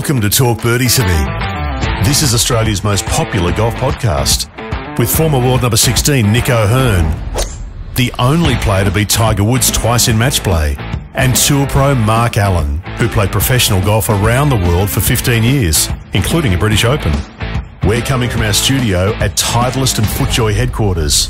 Welcome to Talk Birdie To Me. This is Australia's most popular golf podcast, with former world number 16 Nick O'Hearn, the only player to beat Tiger Woods twice in match play, and tour pro Mark Allen, who played professional golf around the world for 15 years, including a British Open. We're coming from our studio at Titleist and FootJoy headquarters.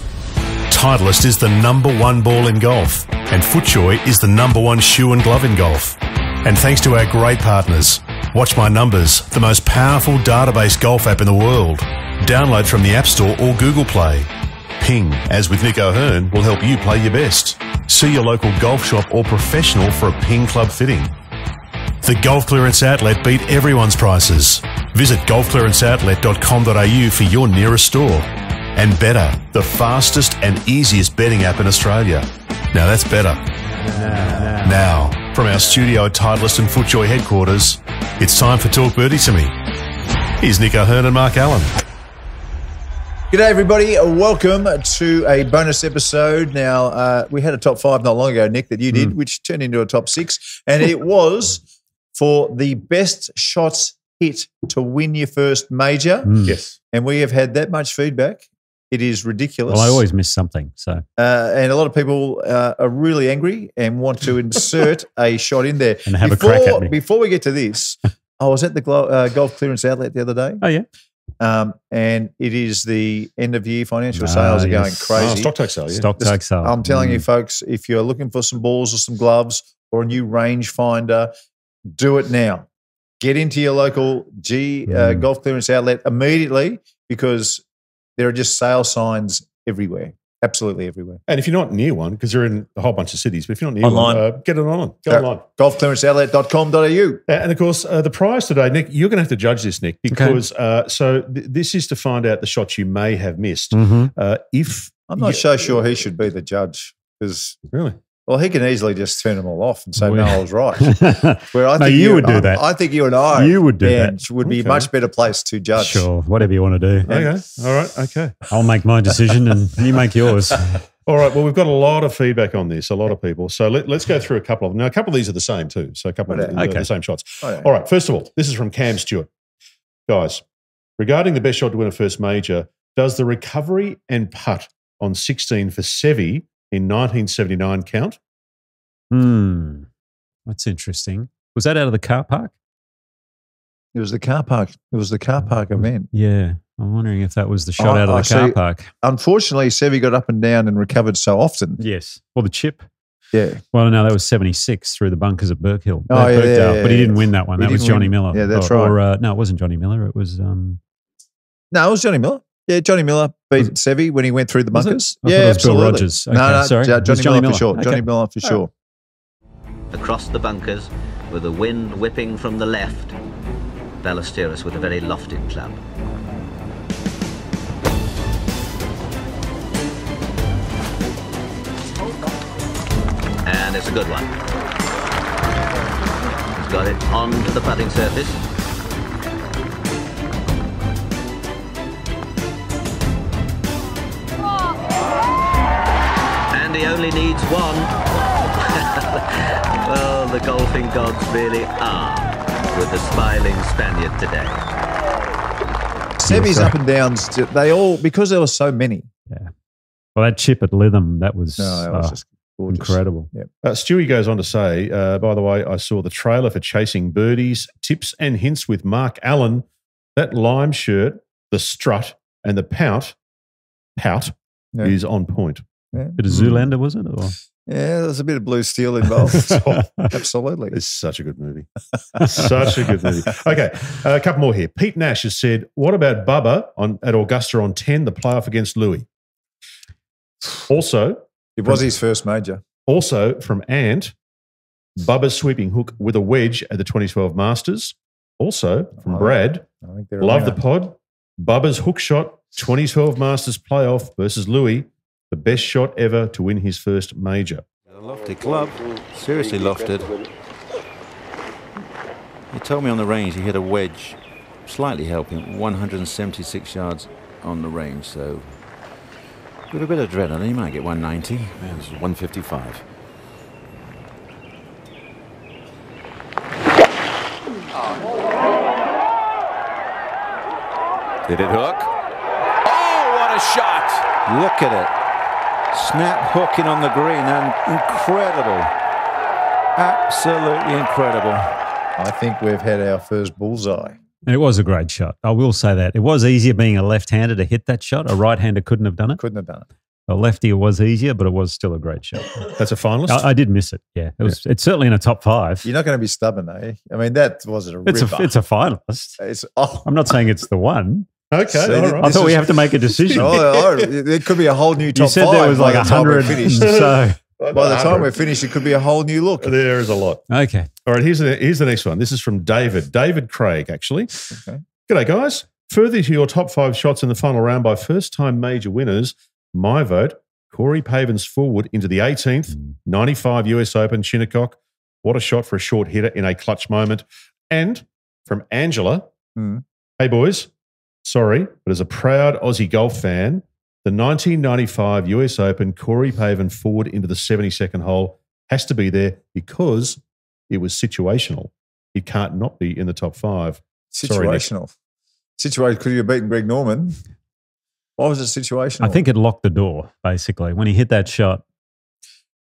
Titleist is the #1 ball in golf, and FootJoy is the #1 shoe and glove in golf. And thanks to our great partners, Watch My Numbers, the most powerful database golf app in the world. Download from the App Store or Google Play. Ping, as with Nick O'Hearn, will help you play your best. See your local golf shop or professional for a Ping Club fitting. The Golf Clearance Outlet beat everyone's prices. Visit golfclearanceoutlet.com.au for your nearest store. And Better, the fastest and easiest betting app in Australia. Now that's better. Now, from our studio at Titleist and FootJoy headquarters, it's time for Talk Birdie To Me. Here's Nick O'Hearn and Mark Allen. G'day everybody, welcome to a bonus episode. Now, we had a top 5 not long ago, Nick, that you did, which turned into a top 6, and it was for the best shots hit to win your first major. Yes. And we have had that much feedback. It is ridiculous. Well, I always miss something. So, and a lot of people are really angry and want to insert a shot in there. And have a crack at me. Before we get to this, I was at the Golf Clearance Outlet the other day. Oh, yeah. And it is the end of year financial sales are going crazy. Stock take sale, yeah. Stock take sale. I'm telling you, folks, if you're looking for some balls or some gloves or a new range finder, do it now. Get into your local Golf Clearance Outlet immediately, because there are just sale signs everywhere, absolutely everywhere. And if you're not near one, because they're in a whole bunch of cities, but if you're not near online, one, get it online. Go online. Golfclearanceoutlet.com.au. And of course, the prize today, Nick, you're going to have to judge this, Nick, because this is to find out the shots you may have missed. I'm not so sure he should be the judge, because well, he can easily just turn them all off and say, no, I was right. Where I think you would do that. I think you and I would do that. Would be a much better place to judge. Sure, whatever you want to do. Okay, all right, okay. I'll make my decision and you make yours. All right, well, we've got a lot of feedback on this, a lot of people. So let's go through a couple of them. Now, a couple of these are the same too, so a couple of the same shots. All right, first of all, this is from Cam Stewart. Guys, regarding the best shot to win a first major, does the recovery and putt on 16 for Seve in 1979 count? That's interesting. Was that out of the car park? It was the car park. It was the car park event. Yeah. I'm wondering if that was the shot out of the car park. Unfortunately, Seve got up and down and recovered so often. Yes. Well, the chip. Yeah. Well, no, that was 76 through the bunkers at Birkhill. Oh, yeah, but he didn't win that one. That was Johnny Miller. Yeah, that's right. No, it wasn't Johnny Miller. It was... No, it was Johnny Miller. Yeah, Johnny Miller beat Seve when he went through the bunkers. Yeah, absolutely. Bill Rogers. Okay, no, sorry. Johnny Miller for sure. Okay. Johnny Miller for sure. Across the bunkers, with the wind whipping from the left, Ballesteros with a very lofted club. And it's a good one. He's got it onto the putting surface. And he only needs one. Well, the golfing gods really are with the smiling Spaniard today. Seve's up and downs, they all, because there were so many. Yeah. Well, that chip at Lytham, that was, just gorgeous. Incredible. Yep. Stewie goes on to say, by the way, I saw the trailer for Chasing Birdies, tips and hints with Mark Allen. That lime shirt, the strut, and the pout is on point. Yeah. Bit of Zoolander, was it? Or? Yeah, there's a bit of blue steel involved. Absolutely. It's such a good movie. Such a good movie. Okay, a couple more here. Pete Nash has said, what about Bubba at Augusta on 10, the playoff against Louis? Also, it was his first major. Also from Ant, Bubba's sweeping hook with a wedge at the 2012 Masters. Also from Brad, love the pod, Bubba's hook shot, 2012 Masters playoff versus Louis. The best shot ever to win his first major. A lofted club, seriously lofted. He told me on the range he hit a wedge, slightly helping, 176 yards on the range. So with a bit of adrenaline, he might get 190. Yeah, this is 155. Did it hook? Oh, what a shot! Look at it. Snap hooking on the green and incredible. Absolutely incredible. I think we've had our first bullseye. It was a great shot. I will say that. It was easier being a left-hander to hit that shot. A right-hander couldn't have done it. Couldn't have done it. A lefty, it was easier, but it was still a great shot. That's a finalist? I did miss it, yeah. It's certainly in a top 5. You're not going to be stubborn, eh? I mean, that wasn't a ripper. It's a finalist. I'm not saying it's the one. Okay, See, all right. I thought we have to make a decision. It could be a whole new top 5. You said there was like 100. So by the time we're finished, it could be a whole new look. There is a lot. Okay. All right, here's the next one. This is from David. David Craig, actually. Okay. G'day, guys. Further to your top 5 shots in the final round by first-time major winners, my vote, Corey Pavin's forward into the 18th, 95 US Open, Shinnecock. What a shot for a short hitter in a clutch moment. And from Angela, hey, boys, sorry, but as a proud Aussie golf fan, the 1995 US Open Corey Pavin forward into the 72nd hole has to be there because it was situational. It can't not be in the top 5. Situational. Situation. Could you have beaten Greg Norman? Why was it situational? I think it locked the door, basically. When he hit that shot,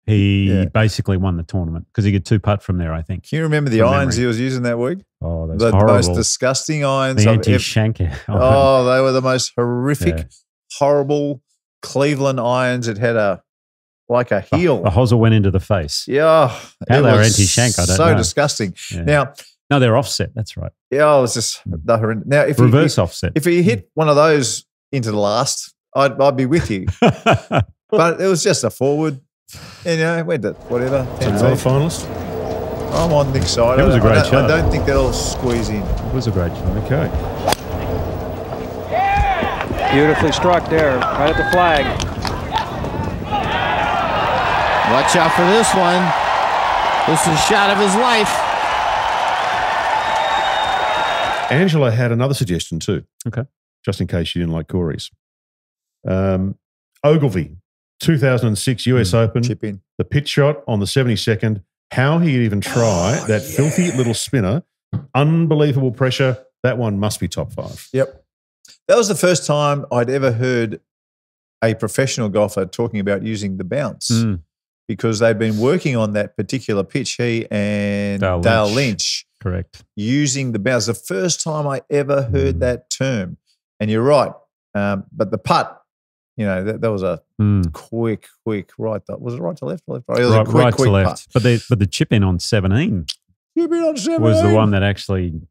he basically won the tournament because he got 2-putt from there, I think. Can you remember the irons he was using that week? Oh, those the horrible. most disgusting irons. The anti-shanker. Oh, they were the most horrific, horrible Cleveland irons. It had a heel. The hosel went into the face. Yeah. How they were anti-shank, I don't know. So disgusting. Yeah. Now, no, they're offset. That's right. Yeah, it was just the horrendous. Now, if reverse offset. If you hit one of those into the last, I'd be with you. But it was just a forward. And, went to whatever. Another finalist? I'm on Nick's side. It was a great shot. I don't think they'll squeeze in. It was a great shot. Okay. Beautifully struck there, right at the flag. Watch out for this one. This is a shot of his life. Angela had another suggestion too. Okay. Just in case you didn't like Corey's. Ogilvy, 2006 US Open. Chip in. The pitch shot on the 72nd. How he'd even try that filthy little spinner. Unbelievable pressure. That one must be top 5. Yep. That was the first time I'd ever heard a professional golfer talking about using the bounce because they'd been working on that particular pitch, he and Dale Lynch. Correct. Using the bounce. The first time I ever heard that term. And you're right. But the putt, that was a quick right. Was it right to left or left? Right, it was a quick to left. Putt. But the chip in on 17 was the one that actually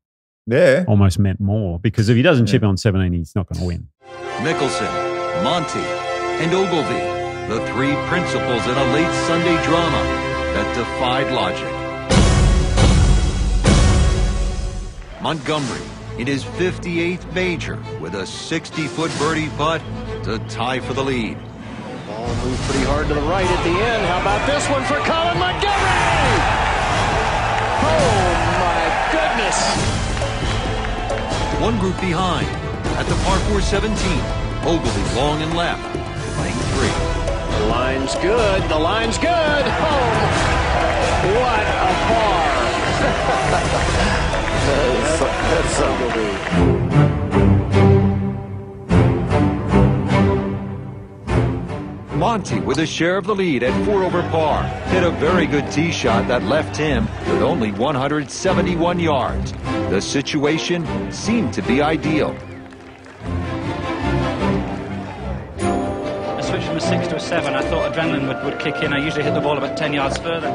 almost meant more because if he doesn't chip in on 17, he's not going to win. Mickelson, Monty, and Ogilvy, the 3 principals in a late Sunday drama that defied logic. Montgomery in his 58th major with a 60-foot birdie putt to tie for the lead. Ball moved pretty hard to the right at the end. How about this one for Colin Montgomery? Oh, my goodness. One group behind at the par 4 17. Ogilvy long and left, playing 3. The line's good. The line's good. Home. What a par. That's Ogilvy. Monty with a share of the lead at 4 over par. Hit a very good tee shot that left him with only 171 yards. The situation seemed to be ideal. I switched from a 6 to a 7. I thought adrenaline would kick in. I usually hit the ball about 10 yards further.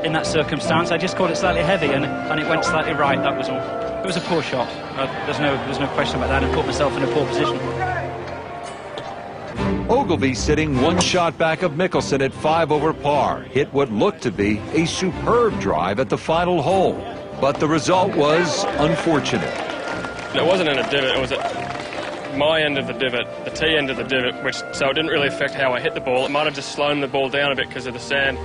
In that circumstance, I just caught it slightly heavy and it went slightly right. That was all. It was a poor shot. There's no question about that. I put myself in a poor position. Ogilvy sitting 1 shot back of Mickelson at 5 over par. Hit what looked to be a superb drive at the final hole. But the result was unfortunate. It wasn't in a divot. It was at my end of the divot, the tee end of the divot, so it didn't really affect how I hit the ball. It might have just slowed the ball down a bit because of the sand.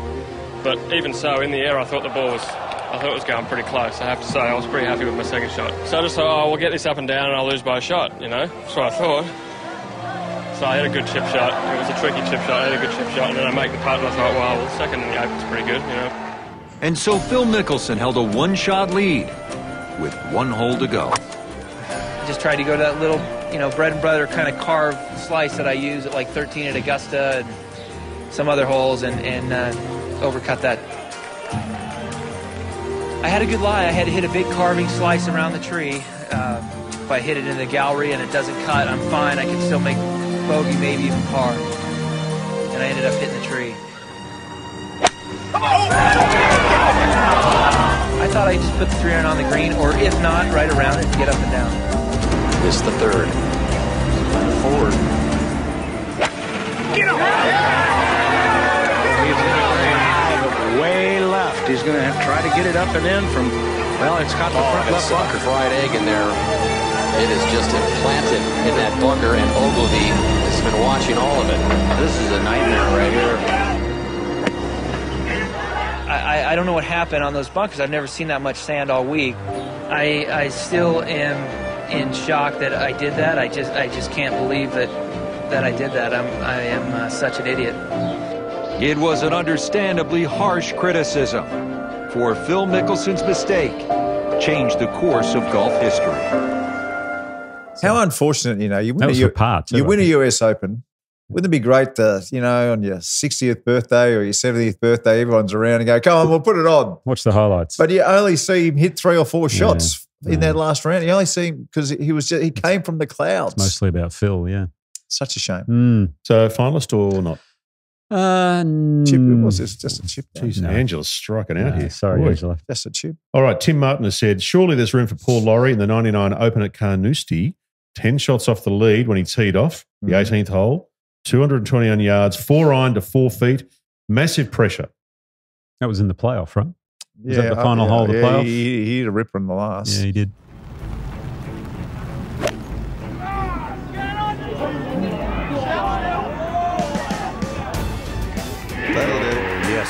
But even so, in the air, I thought it was going pretty close. I have to say, I was pretty happy with my second shot. So I just thought, we'll get this up and down and I'll lose by a shot, That's what I thought. So I had a good chip shot. It was a tricky chip shot. I had a good chip shot, and then I make the putt, and I thought, well, the second in the Open's pretty good, And so Phil Mickelson held a 1-shot lead with 1 hole to go. I just tried to go to that little bread and butter kind of carved slice that I use at like 13 at Augusta and some other holes, and overcut that. I had a good lie. I had to hit a big carving slice around the tree. If I hit it in the gallery and it doesn't cut, I'm fine. I can still make bogey, maybe even par. And I ended up hitting the tree. I thought I'd just put the 3 iron on the green, or if not, right around it to get up and down. It's the third. Forward. Get him! He's going to have it way left. He's going to try to get it up and in from, well, it's got the front left bunker. Fried egg in there. It is just implanted in that bunker, and Ogilvy has been watching all of it. This is a nightmare right here. I don't know what happened on those bunkers. I've never seen that much sand all week. I still am in shock that I did that. I just can't believe that I did that. I am such an idiot. It was an understandably harsh criticism, for Phil Mickelson's mistake changed the course of golf history. How unfortunate, you win a US Open. Wouldn't it be great to, on your 60th birthday or your 70th birthday, everyone's around and go, come on, we'll put it on. Watch the highlights. But you only see him hit 3 or 4 shots in that last round. You only see him because he came from the clouds. It's mostly about Phil, yeah. Such a shame. So finalist or not? Chip, it was just a chip. Jeez, Angela's striking out here. Sorry, Angela. Just a chip. All right, Tim Martin has said, surely there's room for Paul Lawrie in the 99 Open at Carnoustie. 10 shots off the lead when he teed off the 18th hole. 229 yards, 4 iron to 4 feet. Massive pressure. That was in the playoff, right? Was that the final hole of the playoff? He hit a ripper in the last. Yeah, he did. That'll do. Yes.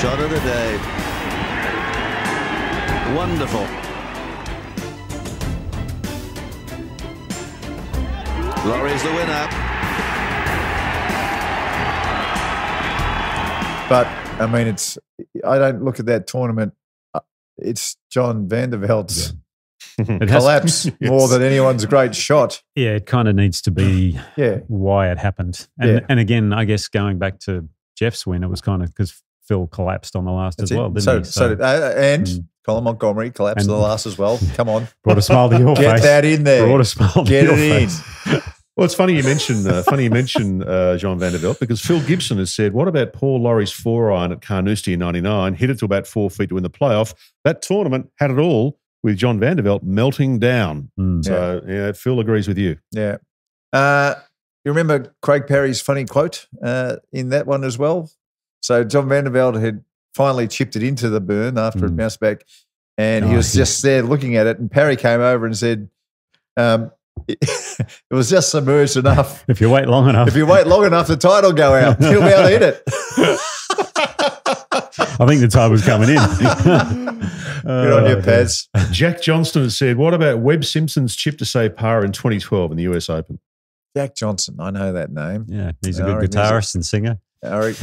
Shot of the day. Wonderful. Lawrie's the winner. But, I mean, I don't look at that tournament. It's John Vandervelt's collapse more than anyone's great shot. Yeah, it kind of needs to be why it happened. And again, I guess going back to Geoff's win, it was kind of because Phil collapsed on the last as well, didn't he? And Colin Montgomery collapsed on the last as well. Come on. Brought a smile to your face. Get that in there. Brought a smile to your face. Well, it's funny you mention John Vanderveld, because Phil Gibson has said, what about Paul Laurie's 4 iron at Carnoustie in 99, hit it to about 4 feet to win the playoff? That tournament had it all with John Vanderveld melting down. So, Phil agrees with you. Yeah. You remember Craig Parry's funny quote in that one as well? So John Vanderveld had finally chipped it into the burn after it bounced back, and he was just there looking at it, and Parry came over and said, it was just submerged enough. If you wait long enough. The tide will go out. He'll be able to hit it. I think the tide was coming in. Good on you, Paz. Jack Johnston has said, what about Webb Simpson's chip to save par in 2012 in the US Open? Jack Johnson, I know that name. Yeah, he's a good guitarist and singer. I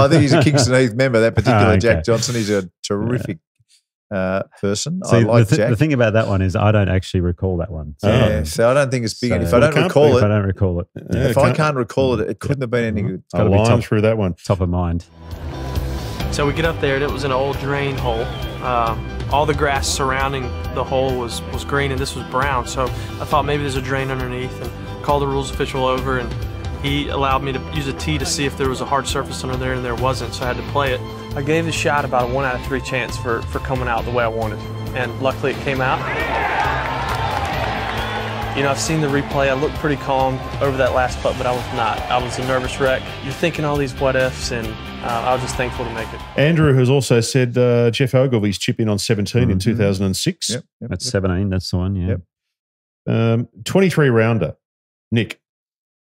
think he's a Kingston Heath member, that particular Jack Johnson. He's a terrific person. See, I like Jack. The thing about that one is I don't actually recall that one. So I don't think it's big. So if I don't recall it, if I can't recall it, it couldn't have been any good. It's got to be top through that one. Top of mind. So we get up there and it was an old drain hole. All the grass surrounding the hole was green and this was brown. So I thought maybe there's a drain underneath, and called the rules official over, and he allowed me to use a tee to see if there was a hard surface under there, and there wasn't, so I had to play it. I gave the shot about a 1 out of 3 chance for coming out the way I wanted, and luckily it came out. I've seen the replay. I looked pretty calm over that last putt, but I was not. I was a nervous wreck. You're thinking all these what ifs, and I was just thankful to make it. Andrew has also said Geoff Ogilvy's chip in on 17 in 2006. Yep. That's 17. That's the one, yeah. Yep. 23 rounder. Nick,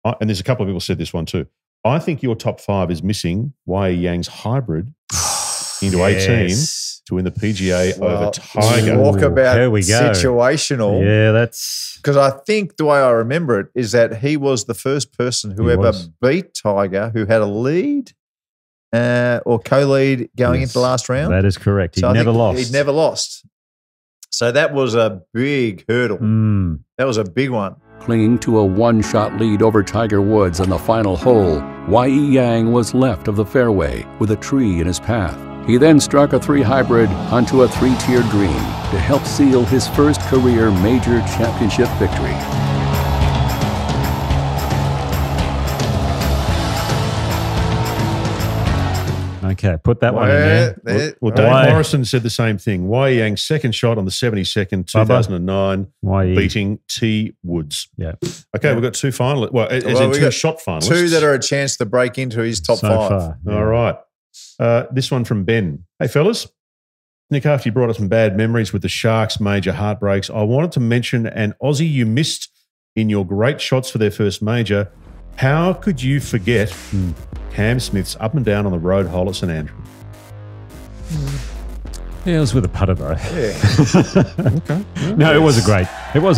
and there's a couple of people said this one too. I think your top 5 is missing Wei Yang's hybrid into 18 to win the PGA over Tiger. Talk about there we go. Situational. Yeah, that's... Because I think the way I remember it is that he was the first person who ever beat Tiger who had a lead or co-lead going into the last round. That is correct. He never lost. He'd never lost. So that was a big hurdle. That was a big one. Clinging to a one-shot lead over Tiger Woods on the final hole, Y.E. Yang was left of the fairway with a tree in his path. He then struck a 3-hybrid onto a 3-tiered green to help seal his first career major championship victory. Okay, put that one in there. Well, Dave Morrison said the same thing. Y.E. Yang's second shot on the 72nd, 2009, beating T. Woods. Yeah. Okay, we've got two finalists. Well, as in two shot finalists. Two that are a chance to break into his top five. Far, yeah. All right. This one from Ben. Hey, fellas. Nick, after you brought us some bad memories with the Sharks' major heartbreaks, I wanted to mention an Aussie you missed in your great shots for their first major. How could you forget Cam Smith's up and down on the road hole at St Andrew? Yeah, it was with a putter though. Yeah. Okay. Yeah. No, it was a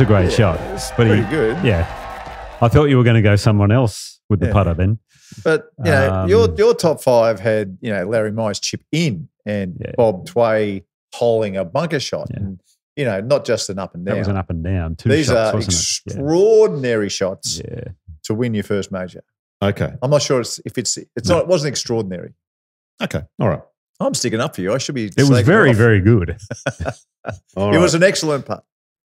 great shot. It's but pretty good. Yeah. I thought you were going to go someone else with the putter then. But you know, your top five had Larry Mize chip in and Bob Tway holing a bunker shot, and not just an up and down. That was an up and down. These shots, are extraordinary shots to win your first major. Okay, I'm not sure if it's not. It wasn't extraordinary. Okay, all right. I'm sticking up for you. I should be. It was very, very good. It was an excellent putt.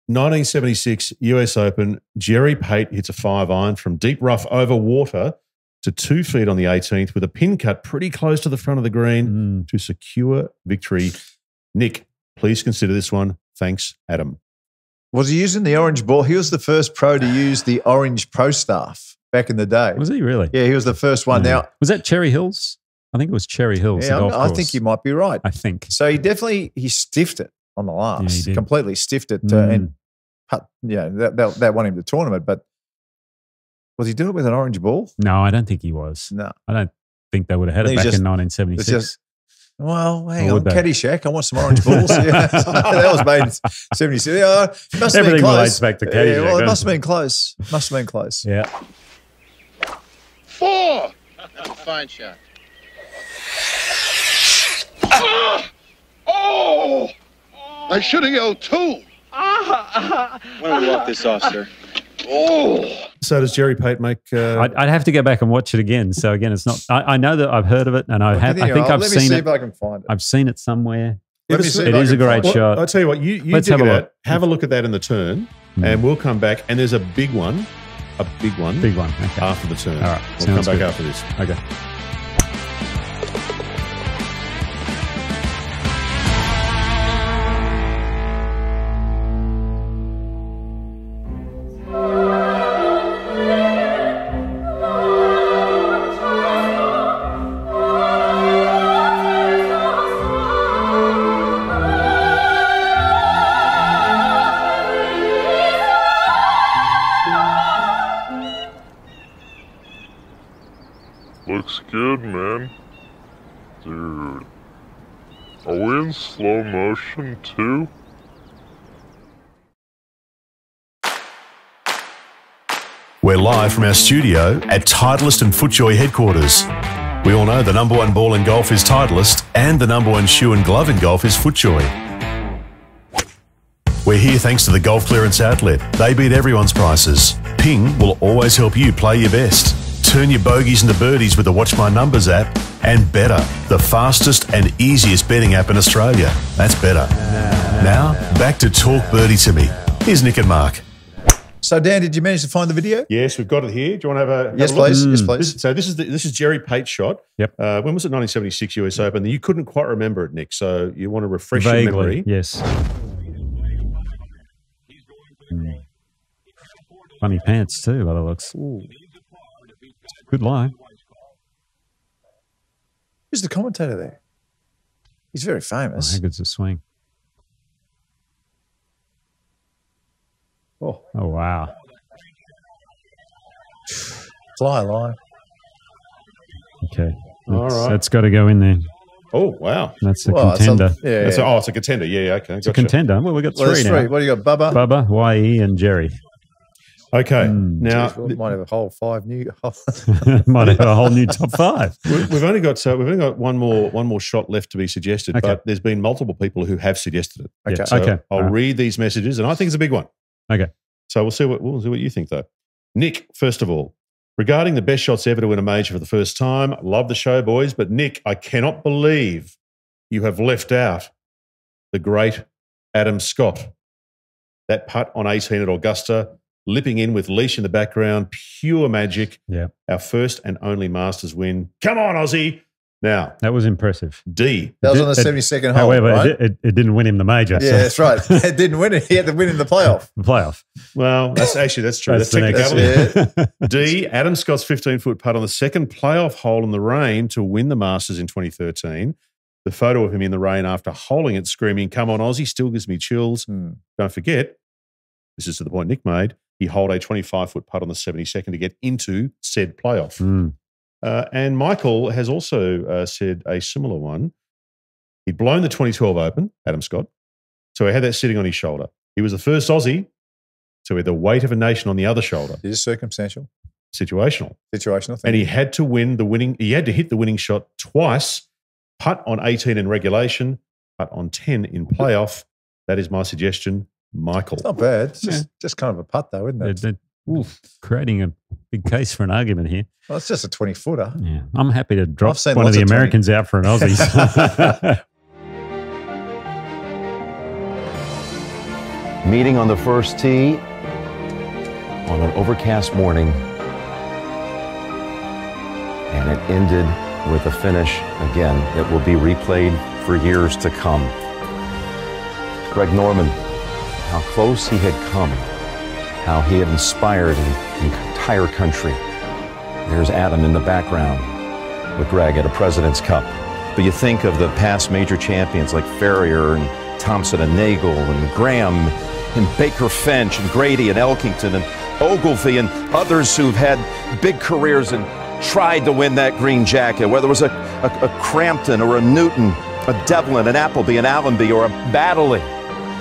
1976 US Open. Jerry Pate hits a 5-iron from deep rough over water to 2 feet on the 18th with a pin cut pretty close to the front of the green to secure victory. Nick, please consider this one. Thanks, Adam. Was he using the orange ball? He was the first pro to use the orange pro staff back in the day. Was he really? Yeah, he was the first one. Now, was that Cherry Hills? I think it was Cherry Hills. Yeah, I think you might be right. I think so. He stiffed it on the last. Completely stiffed it, and that won him the tournament. But was he doing it with an orange ball? No, I don't think he was. No, I don't think they would have had it back in 1976. Well, hang on, Caddyshack. I want some orange balls. That was made in 76. Everything relates back to Caddyshack. Well, it must have been close. Must have been close. Yeah. 4. That's a fine shot. Oh! I should have yelled 2. Why don't we walk this off, sir? Oh! So does Jerry Pate make? I'd have to go back and watch it again. So again, it's not. I know that I've heard of it, and I think I've seen it. Let me see if I can find it. I've seen it somewhere. Let me see it is a great shot. I'll tell you what. You Let's dig have it a out. look. Have a look at that in the turn, and we'll come back. And there's a big one. Big one. Okay. After the turn. All right. We'll come back good. after this. Okay. Looks good, man. Dude. Are we in slow motion, too? We're live from our studio at Titleist and FootJoy headquarters. We all know the number one ball in golf is Titleist and the number one shoe and glove in golf is FootJoy. We're here thanks to the Golf Clearance Outlet. They beat everyone's prices. Ping will always help you play your best. Turn your bogeys into birdies with the Watch My Numbers app. And Better, the fastest and easiest betting app in Australia. That's Better. Now, back to Talk Birdie To Me. Here's Nick and Mark. So, Dan, did you manage to find the video? Yes, we've got it here. Do you want to have a Yes, look? please. Yes, please. This is Jerry Pate's shot. Yep. When was it? 1976 US Open. You couldn't quite remember it, Nick. So you want to refresh your Vaguely, memory. yes. Funny pants too, by the looks. Good lie. Who's the commentator there? He's very famous. How good's the swing? Oh wow. Fly line. Okay. All right. That's got to go in there. Oh, wow. That's a contender. It's a contender. Yeah, okay. It's a contender. Well, we've got three now. What do you got, Bubba? Bubba, Y.E. and Jerry. Okay, now we might have a whole 5 new. Might have a whole new top 5. We've only got one more shot left to be suggested, but there's been multiple people who have suggested it. Okay, so I'll read these messages, and I think it's a big one. Okay, so we'll see what you think though. Nick, first of all, regarding the best shots ever to win a major for the first time, love the show, boys. But Nick, I cannot believe you have left out the great Adam Scott. That putt on 18 at Augusta, lipping in with leash in the background, pure magic. Yeah. Our first and only Masters win. Come on, Aussie. Now. That was impressive. D. That was on the 72nd hole, however, right? it didn't win him the major. Yeah, that's right. It didn't win it. He had to win in the playoff. The playoff. Well, that's true. That's the next. technicality. D. Adam Scott's 15-foot putt on the second playoff hole in the rain to win the Masters in 2013. The photo of him in the rain after holing it, screaming, "Come on, Aussie," still gives me chills. Don't forget, this is to the point Nick made, he holed a 25-foot putt on the 72nd to get into said playoff. And Michael has also said a similar one. He'd blown the 2012 Open, Adam Scott, so he had that sitting on his shoulder. He was the first Aussie to have the weight of a nation on the other shoulder. Is it circumstantial? Situational. Situational. And he had to hit the winning shot twice. Putt on 18 in regulation, putt on 10 in playoff. That is my suggestion, Michael. It's not bad. It's just kind of a putt, though, isn't it? Creating a big case for an argument here. Well, it's just a 20-footer. Yeah, I'm happy to drop one of the Americans out for an Aussie. Meeting on the first tee on an overcast morning, and it ended with a finish, again, that will be replayed for years to come. Greg Norman, how close he had come, how he had inspired an entire country. There's Adam in the background with Greg at a President's Cup. But you think of the past major champions like Ferrier and Thompson and Nagel and Graham and Baker Finch and Grady and Elkington and Ogilvy and others who've had big careers and tried to win that green jacket, whether it was a Crampton or a Newton, a Devlin, an Appleby, an Allenby, or a Baddeley.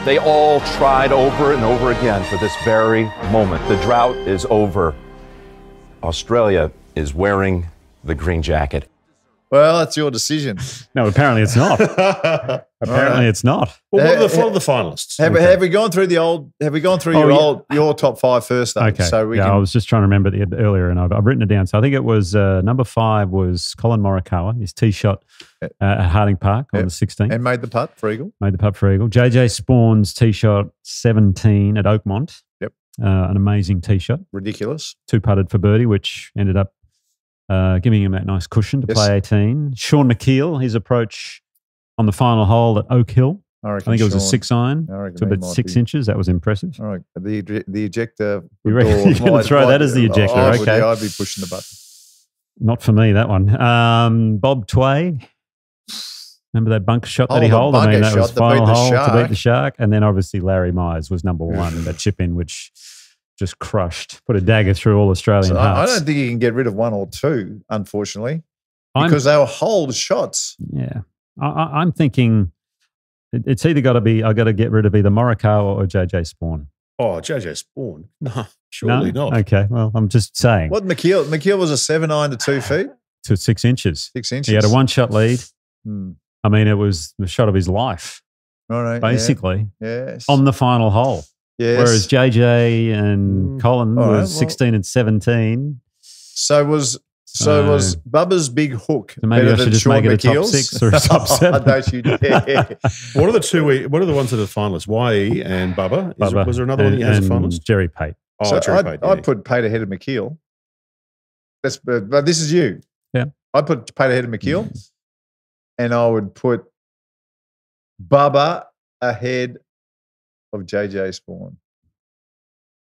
They all tried over and over again for this very moment. The drought is over. Australia is wearing the green jacket. Well, that's your decision. No, apparently it's not. Apparently it's not. Well, what are the finalists? Have we gone through your top 5 first? Though? Okay. So I was just trying to remember earlier, and I've written it down. So I think it was number 5 was Colin Morikawa, his tee shot at Harding Park on the 16th, and made the putt for Eagle. JJ Spawn's tee shot 17 at Oakmont. Yep, an amazing tee shot. Ridiculous. 2-putted for birdie, which ended up giving him that nice cushion to play 18. Sean McKeel, his approach on the final hole at Oak Hill. I think it was a 6-iron. So about 6 inches. That was impressive. All right. The ejector. You're going to throw that as the ejector. Okay. I'd be pushing the button. Not for me, that one. Bob Tway. Remember that bunker shot that he holed? I mean, that was final hole to beat the Shark. And then obviously Larry Myers was number 1, that chip in, which just crushed, put a dagger through all Australian hearts. I don't think you can get rid of 1 or 2, unfortunately, because they were hold shots. Yeah. I'm thinking it's either got to be, I've got to get rid of either Morikawa or JJ Spawn. Oh, JJ Spawn? No, surely not. Okay, well, I'm just saying. What, McKeel was a 7-iron to 2 feet? To 6 inches. 6 inches. He had a 1-shot lead. I mean, it was the shot of his life, all right, basically, yes, on the final hole. Yes. Whereas JJ and Colin was 16 and 17. So was Bubba's big hook. So maybe I should just Sean make it McKeel's? a top 6 or a top 7. Don't you dare. What are the ones that are finalists? YE and Bubba. Was there another one as a finalist? Jerry Pate. Oh, so Jerry Pate. I'd put Pate ahead of McKeel. But this is you. Yeah. I'd put Pate ahead of McKeel. And I would put Bubba ahead of JJ Spawn.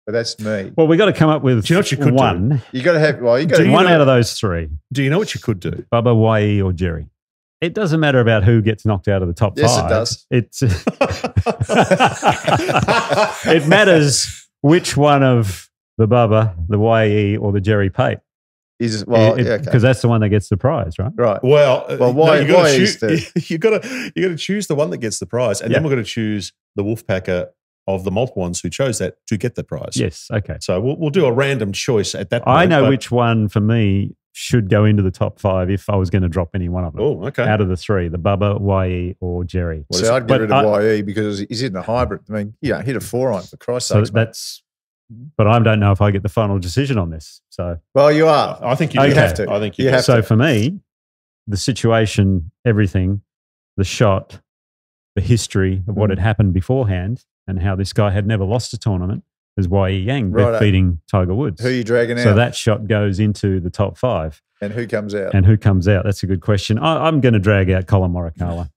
But that's me. Well, we got to come up with one. Do? You got to have one out of those 3. Do you know what you could do? Bubba, YE, or Jerry. It doesn't matter about who gets knocked out of the top 5. Yes, it does. It matters which one of the Bubba, the YE, or the Jerry Pate. Because that's the one that gets the prize, right? Right. Well, why you got to choose the one that gets the prize, and then we're going to choose the Wolfpacker of the multiple ones who chose that to get the prize. Yes, okay. So we'll do a random choice at that point. I know which one for me should go into the top 5 if I was going to drop any one of them. Oh, okay. Out of the 3, the Bubba, YE, or Jerry. So I'd get rid of YE because he's in the hybrid. I mean, hit a 4-iron for Christ's sake. But I don't know if I get the final decision on this. So, well, you are. I think you have to. I think you have to. So for me, the situation, everything, the shot, the history of what had happened beforehand, and how this guy had never lost a tournament is YE Yang beating Tiger Woods. Who are you dragging out? So that shot goes into the top 5. And who comes out? That's a good question. I'm going to drag out Colin Morikawa.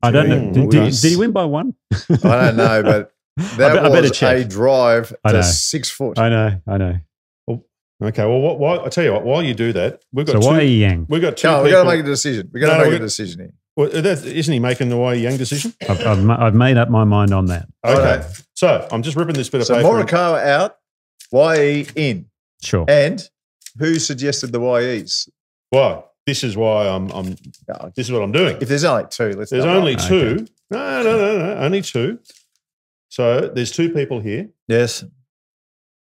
I don't know. Did he win by 1? I don't know, but that was a drive to 6 foot. I know. Well, okay. Well, I'll tell you what. While you do that, we've got YE Yang. We've got 2 people. We've got to make a decision. We've got to make a decision here. Well, isn't he making the YE Yang decision? I've made up my mind on that. Okay. So I'm just ripping this bit of paper. So Morikawa out, YE in. Sure. And who suggested the YEs? Well, this is why this is what I'm doing. If there's only 2, there's only 2. Okay. No, only 2. So there's 2 people here. Yes.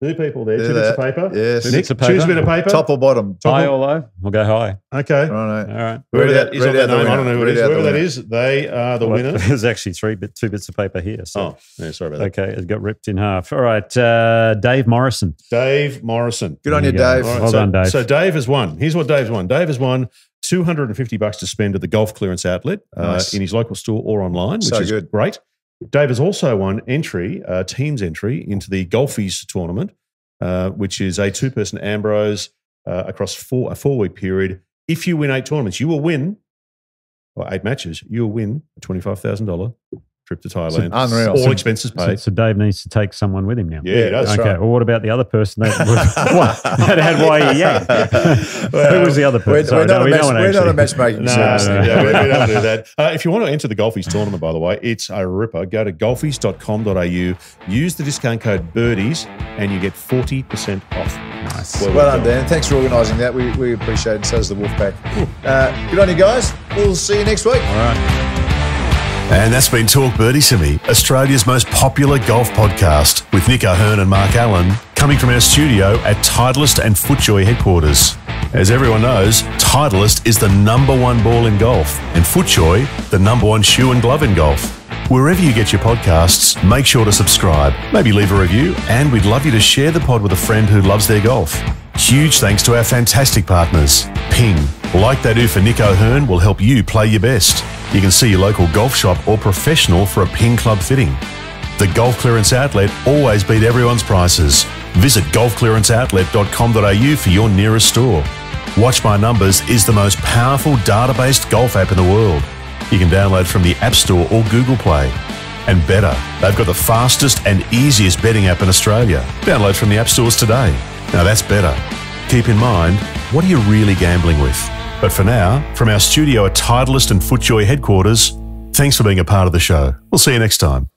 2 people there. 2 bits of paper. Yes. Nick, choose a bit of paper. Top or bottom? High or low? We'll go high. Okay. All right. Whoever that is on their name, I don't know who it is. Whoever that is, they are the winner. There's actually 2 bits of paper here. So. Yeah, sorry about that. Okay, it got ripped in half. All right, Dave Morrison. Dave Morrison. Good on you, Dave. Right, well done, Dave. So Dave has won. Here's what Dave's won. Dave has won $250 to spend at the Golf Clearance Outlet in his local store or online, which is great. Dave has also won team's entry into the Golfies tournament, which is a 2-person Ambrose across a 4-week period. If you win 8 tournaments, you will win, or 8 matches, you'll win a $25,000 trip to Thailand. Unreal. All expenses paid. So Dave needs to take someone with him now. Yeah, that's okay. right. Well, what about the other person that had YE Yang? Who was the other person? We're not a matchmaking service. We don't do that. If you want to enter the Golfies tournament, by the way, it's a ripper. Go to golfies.com.au, use the discount code BIRDIES, and you get 40% off. Nice. Well done, Dan. Thanks for organising that. We appreciate it. So does the Wolfpack. Good on you guys. We'll see you next week. All right. And that's been Talk Birdie To Me, Australia's most popular golf podcast, with Nick O'Hearn and Mark Allen, coming from our studio at Titleist and FootJoy headquarters. As everyone knows, Titleist is the #1 ball in golf, and FootJoy, the #1 shoe and glove in golf. Wherever you get your podcasts, make sure to subscribe, maybe leave a review, and we'd love you to share the pod with a friend who loves their golf. Huge thanks to our fantastic partners. Ping, like they do for Nick O'Hearn, will help you play your best. You can see your local golf shop or professional for a Ping club fitting. The Golf Clearance Outlet always beat everyone's prices. Visit golfclearanceoutlet.com.au for your nearest store. Watch My Numbers is the most powerful data-based golf app in the world. You can download from the App Store or Google Play. And better, they've got the fastest and easiest betting app in Australia. Download from the app stores today. Now that's better. Keep in mind, what are you really gambling with? But for now, from our studio at Titleist and FootJoy headquarters, thanks for being a part of the show. We'll see you next time.